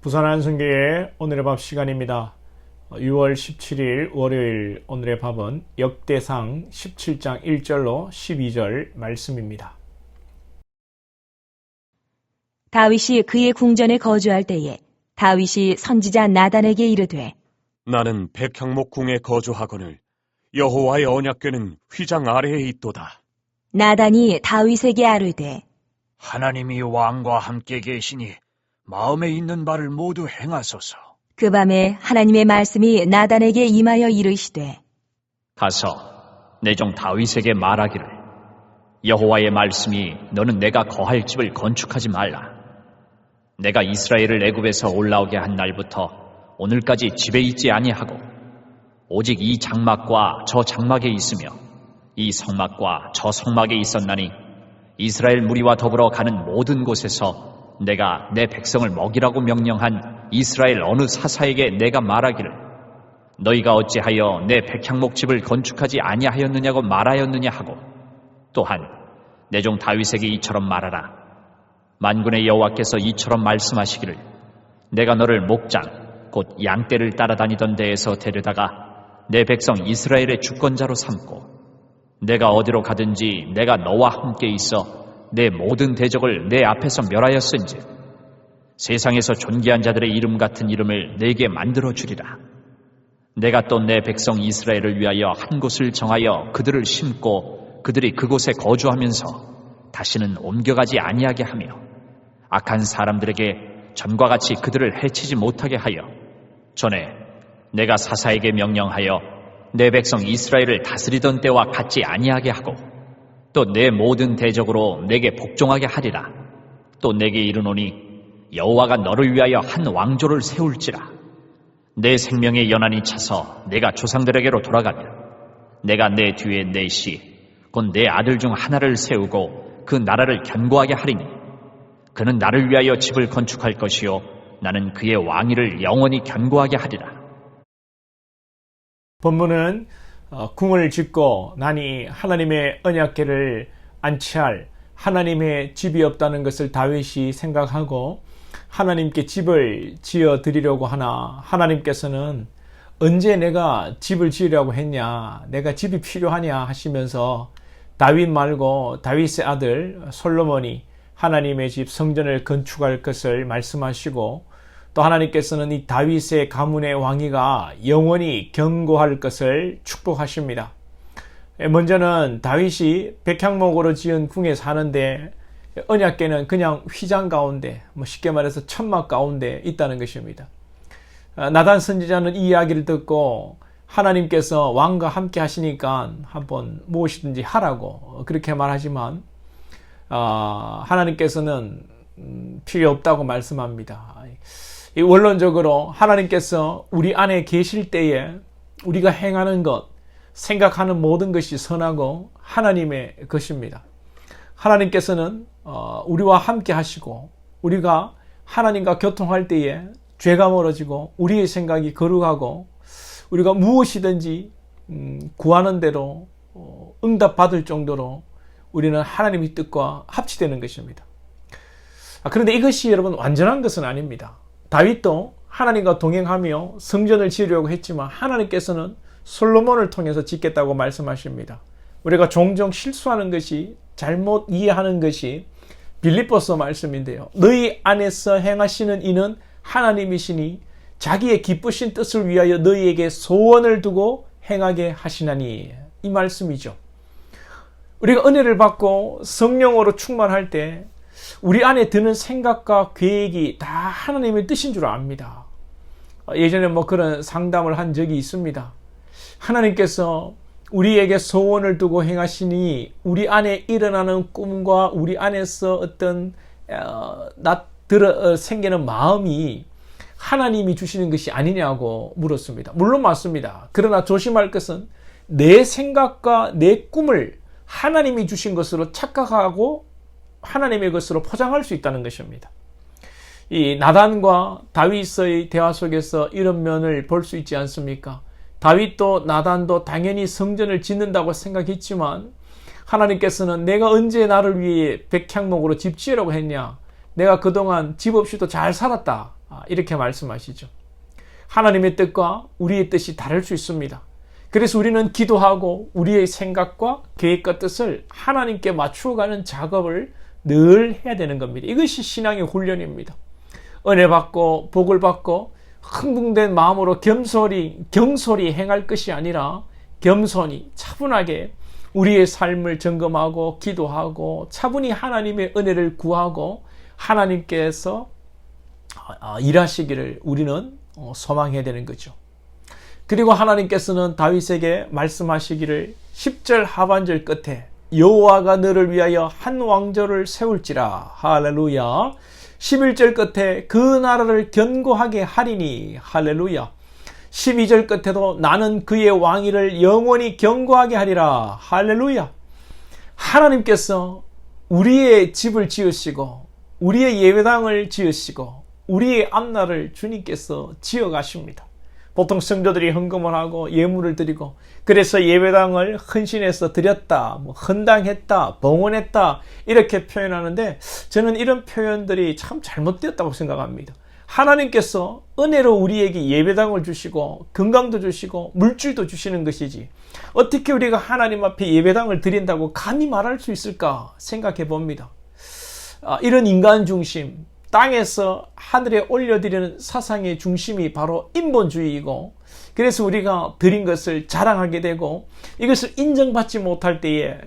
부산 안성교회 오늘의 밥 시간입니다. 6월 17일 월요일 오늘의 밥은 역대상 17장 1절로 12절 말씀입니다. 다윗이 그의 궁전에 거주할 때에 다윗이 선지자 나단에게 이르되 나는 백향목 궁에 거주하거늘 여호와의 언약궤는 휘장 아래에 있도다. 나단이 다윗에게 아뢰되 하나님이 왕과 함께 계시니 마음에 있는 바를 모두 행하소서. 그 밤에 하나님의 말씀이 나단에게 임하여 이르시되 가서 내 종 다윗에게 말하기를 여호와의 말씀이 너는 내가 거할 집을 건축하지 말라. 내가 이스라엘을 애굽에서 올라오게 한 날부터 오늘까지 집에 있지 아니하고 오직 이 장막과 저 장막에 있으며 이 성막과 저 성막에 있었나니 이스라엘 무리와 더불어 가는 모든 곳에서 내가 내 백성을 먹이라고 명령한 이스라엘 어느 사사에게 내가 말하기를 너희가 어찌하여 내 백향목 집을 건축하지 아니하였느냐고 말하였느냐 하고 또한 내 종 다윗에게 이처럼 말하라. 만군의 여호와께서 이처럼 말씀하시기를 내가 너를 목장 곧 양떼를 따라다니던 데에서 데려다가 내 백성 이스라엘의 주권자로 삼고 내가 어디로 가든지 내가 너와 함께 있어 내 모든 대적을 내 앞에서 멸하였은즉 세상에서 존귀한 자들의 이름 같은 이름을 내게 만들어 주리라. 내가 또 내 백성 이스라엘을 위하여 한 곳을 정하여 그들을 심고 그들이 그곳에 거주하면서 다시는 옮겨가지 아니하게 하며 악한 사람들에게 전과 같이 그들을 해치지 못하게 하여 전에 내가 사사에게 명령하여 내 백성 이스라엘을 다스리던 때와 같지 아니하게 하고 또 내 모든 대적으로 내게 복종하게 하리라. 또 내게 이르노니 여호와가 너를 위하여 한 왕조를 세울지라. 내 생명의 연한이 차서 내가 조상들에게로 돌아가며 내가 내 뒤에 넷이 곧 내 아들 중 하나를 세우고 그 나라를 견고하게 하리니 그는 나를 위하여 집을 건축할 것이요 나는 그의 왕위를 영원히 견고하게 하리라. 본문은 궁을 짓고 나니 하나님의 언약궤를 안치할 하나님의 집이 없다는 것을 다윗이 생각하고 하나님께 집을 지어 드리려고 하나 하나님께서는 언제 내가 집을 지으려고 했냐, 내가 집이 필요하냐 하시면서 다윗 말고 다윗의 아들 솔로몬이 하나님의 집 성전을 건축할 것을 말씀하시고 또 하나님께서는 이 다윗의 가문의 왕위가 영원히 견고할 것을 축복하십니다. 먼저는 다윗이 백향목으로 지은 궁에 사는데 언약궤는 그냥 휘장 가운데, 쉽게 말해서 천막 가운데 있다는 것입니다. 나단 선지자는 이 이야기를 듣고 하나님께서 왕과 함께 하시니까 한번 무엇이든지 하라고 그렇게 말하지만 하나님께서는 필요 없다고 말씀합니다. 원론적으로 하나님께서 우리 안에 계실 때에 우리가 행하는 것, 생각하는 모든 것이 선하고 하나님의 것입니다. 하나님께서는 우리와 함께 하시고 우리가 하나님과 교통할 때에 죄가 멀어지고 우리의 생각이 거룩하고 우리가 무엇이든지 구하는 대로 응답받을 정도로 우리는 하나님의 뜻과 합치되는 것입니다. 그런데 이것이 여러분 완전한 것은 아닙니다. 다윗도 하나님과 동행하며 성전을 지으려고 했지만 하나님께서는 솔로몬을 통해서 짓겠다고 말씀하십니다. 우리가 종종 실수하는 것이, 잘못 이해하는 것이 빌립보서 말씀인데요. 너희 안에서 행하시는 이는 하나님이시니 자기의 기쁘신 뜻을 위하여 너희에게 소원을 두고 행하게 하시나니, 이 말씀이죠. 우리가 은혜를 받고 성령으로 충만할 때 우리 안에 드는 생각과 계획이 다 하나님의 뜻인 줄 압니다. 예전에 그런 상담을 한 적이 있습니다. 하나님께서 우리에게 소원을 두고 행하시니 우리 안에 일어나는 꿈과 우리 안에서 어떤 생기는 마음이 하나님이 주시는 것이 아니냐고 물었습니다. 물론 맞습니다. 그러나 조심할 것은 내 생각과 내 꿈을 하나님이 주신 것으로 착각하고 하나님의 것으로 포장할 수 있다는 것입니다. 이 나단과 다윗의 대화 속에서 이런 면을 볼 수 있지 않습니까? 다윗도 나단도 당연히 성전을 짓는다고 생각했지만 하나님께서는 내가 언제 나를 위해 백향목으로 집 지으라고 했냐? 내가 그동안 집 없이도 잘 살았다. 이렇게 말씀하시죠. 하나님의 뜻과 우리의 뜻이 다를 수 있습니다. 그래서 우리는 기도하고 우리의 생각과 계획과 뜻을 하나님께 맞추어가는 작업을 늘 해야 되는 겁니다. 이것이 신앙의 훈련입니다. 은혜 받고 복을 받고 흥분된 마음으로 경솔히 행할 것이 아니라 겸손히 차분하게 우리의 삶을 점검하고 기도하고 차분히 하나님의 은혜를 구하고 하나님께서 일하시기를 우리는 소망해야 되는 거죠. 그리고 하나님께서는 다윗에게 말씀하시기를 10절 하반절 끝에 여호와가 너를 위하여 한 왕조를 세울지라. 할렐루야. 11절 끝에 그 나라를 견고하게 하리니. 할렐루야. 12절 끝에도 나는 그의 왕위를 영원히 견고하게 하리라. 할렐루야. 하나님께서 우리의 집을 지으시고 우리의 예배당을 지으시고 우리의 앞날을 주님께서 지어가십니다. 보통 성도들이 헌금을 하고 예물을 드리고 그래서 예배당을 헌신해서 드렸다, 헌당했다, 봉헌했다 이렇게 표현하는데 저는 이런 표현들이 참 잘못되었다고 생각합니다. 하나님께서 은혜로 우리에게 예배당을 주시고 건강도 주시고 물질도 주시는 것이지 어떻게 우리가 하나님 앞에 예배당을 드린다고 감히 말할 수 있을까 생각해 봅니다. 이런 인간 중심, 땅에서 하늘에 올려드리는 사상의 중심이 바로 인본주의이고 그래서 우리가 드린 것을 자랑하게 되고 이것을 인정받지 못할 때에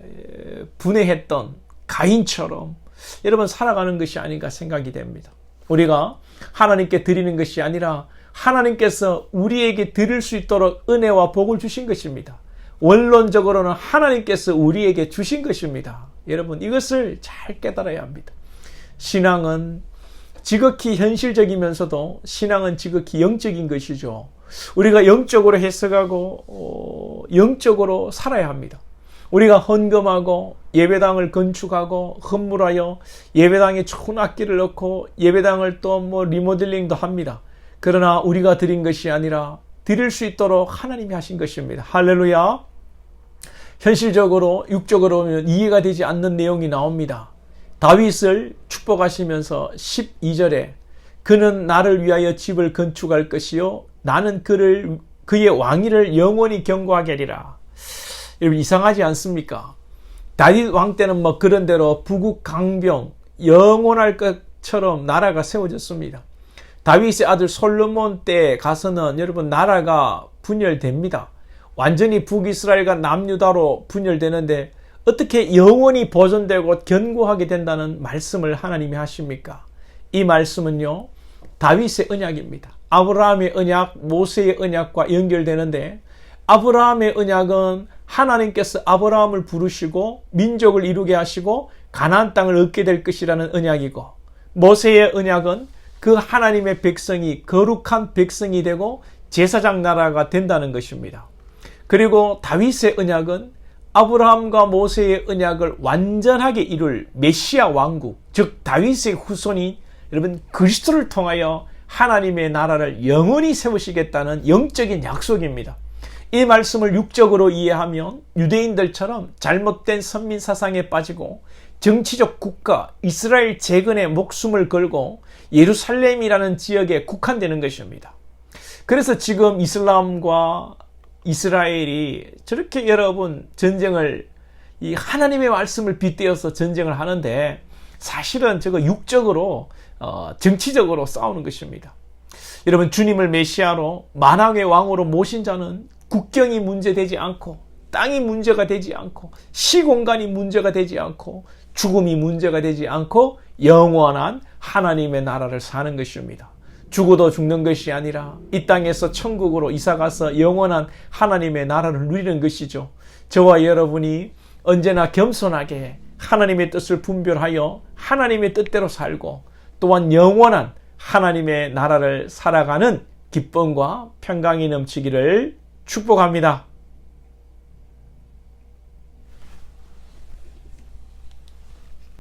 분해했던 가인처럼 여러분 살아가는 것이 아닌가 생각이 됩니다. 우리가 하나님께 드리는 것이 아니라 하나님께서 우리에게 드릴 수 있도록 은혜와 복을 주신 것입니다. 원론적으로는 하나님께서 우리에게 주신 것입니다. 여러분 이것을 잘 깨달아야 합니다. 신앙은 지극히 현실적이면서도 신앙은 지극히 영적인 것이죠. 우리가 영적으로 해석하고 영적으로 살아야 합니다. 우리가 헌금하고 예배당을 건축하고 헌물하여 예배당에 좋은 악기를 넣고 예배당을 또 리모델링도 합니다. 그러나 우리가 드린 것이 아니라 드릴 수 있도록 하나님이 하신 것입니다. 할렐루야. 현실적으로 육적으로 이해가 되지 않는 내용이 나옵니다. 다윗을 축복하시면서 12절에 그는 나를 위하여 집을 건축할 것이요 나는 그의 왕위를 영원히 견고하게 하리라. 여러분 이상하지 않습니까? 다윗 왕 때는 그런 대로 부국 강병 영원할 것처럼 나라가 세워졌습니다. 다윗의 아들 솔로몬 때 가서는 여러분 나라가 분열됩니다. 완전히 북이스라엘과 남유다로 분열되는데 어떻게 영원히 보존되고 견고하게 된다는 말씀을 하나님이 하십니까? 이 말씀은요 다윗의 언약입니다. 아브라함의 언약, 모세의 언약과 연결되는데 아브라함의 언약은 하나님께서 아브라함을 부르시고 민족을 이루게 하시고 가나안 땅을 얻게 될 것이라는 언약이고 모세의 언약은 그 하나님의 백성이 거룩한 백성이 되고 제사장 나라가 된다는 것입니다. 그리고 다윗의 언약은 아브라함과 모세의 언약을 완전하게 이룰 메시아 왕국, 즉 다윗의 후손이 여러분 그리스도를 통하여 하나님의 나라를 영원히 세우시겠다는 영적인 약속입니다. 이 말씀을 육적으로 이해하면 유대인들처럼 잘못된 선민 사상에 빠지고 정치적 국가 이스라엘 재건에 목숨을 걸고 예루살렘이라는 지역에 국한되는 것입니다. 그래서 지금 이슬람과 이스라엘이 저렇게 여러분 전쟁을 이 하나님의 말씀을 빗대어서 전쟁을 하는데 사실은 저거 육적으로 정치적으로 싸우는 것입니다. 여러분 주님을 메시아로 만왕의 왕으로 모신 자는 국경이 문제되지 않고 땅이 문제가 되지 않고 시공간이 문제가 되지 않고 죽음이 문제가 되지 않고 영원한 하나님의 나라를 사는 것입니다. 죽어도 죽는 것이 아니라 이 땅에서 천국으로 이사가서 영원한 하나님의 나라를 누리는 것이죠. 저와 여러분이 언제나 겸손하게 하나님의 뜻을 분별하여 하나님의 뜻대로 살고 또한 영원한 하나님의 나라를 살아가는 기쁨과 평강이 넘치기를 축복합니다.